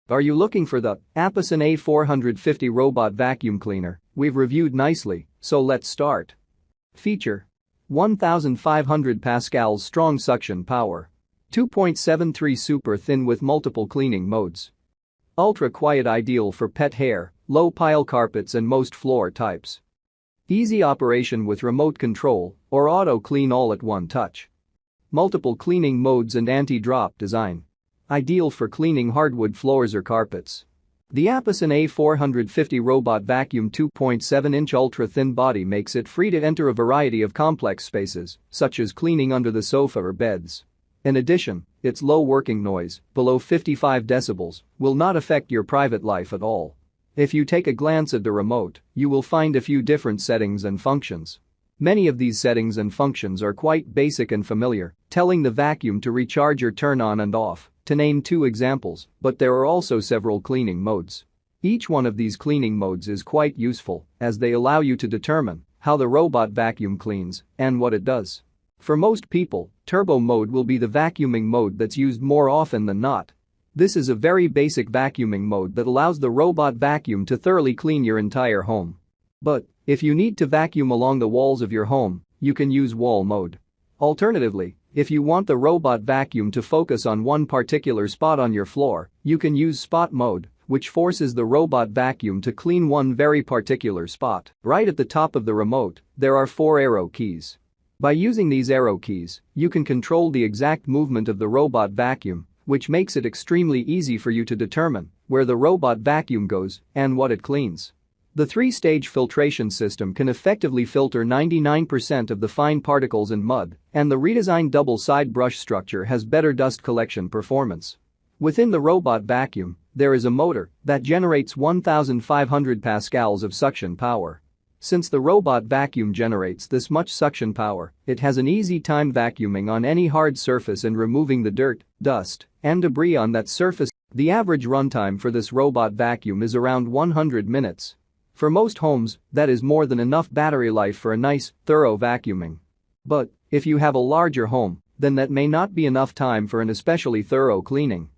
Are you looking for the APOSEN A450 Robot Vacuum Cleaner? We've reviewed nicely, so let's start. Feature: 1500 pascals strong suction power. 2.73 super thin with multiple cleaning modes. Ultra quiet, ideal for pet hair, low pile carpets and most floor types. Easy operation with remote control or auto clean all at one touch. Multiple cleaning modes and anti-drop design. Ideal for cleaning hardwood floors or carpets. The APOSEN A450 Robot Vacuum 2.7-inch ultra-thin body makes it free to enter a variety of complex spaces, such as cleaning under the sofa or beds. In addition, its low working noise, below 55 decibels, will not affect your private life at all. If you take a glance at the remote, you will find a few different settings and functions. Many of these settings and functions are quite basic and familiar, telling the vacuum to recharge or turn on and off, to name two examples, but there are also several cleaning modes. Each one of these cleaning modes is quite useful, as they allow you to determine how the robot vacuum cleans and what it does. For most people, turbo mode will be the vacuuming mode that's used more often than not. This is a very basic vacuuming mode that allows the robot vacuum to thoroughly clean your entire home. But if you need to vacuum along the walls of your home, you can use wall mode. Alternatively, if you want the robot vacuum to focus on one particular spot on your floor, you can use spot mode, which forces the robot vacuum to clean one very particular spot. Right at the top of the remote, there are 4 arrow keys. By using these arrow keys, you can control the exact movement of the robot vacuum, which makes it extremely easy for you to determine where the robot vacuum goes and what it cleans. The 3-stage filtration system can effectively filter 99% of the fine particles and mud, and the redesigned double-side brush structure has better dust collection performance. Within the robot vacuum, there is a motor that generates 1500 pascals of suction power. Since the robot vacuum generates this much suction power, it has an easy time vacuuming on any hard surface and removing the dirt, dust, and debris on that surface. The average runtime for this robot vacuum is around 100 minutes. For most homes, that is more than enough battery life for a nice, thorough vacuuming. But if you have a larger home, then that may not be enough time for an especially thorough cleaning.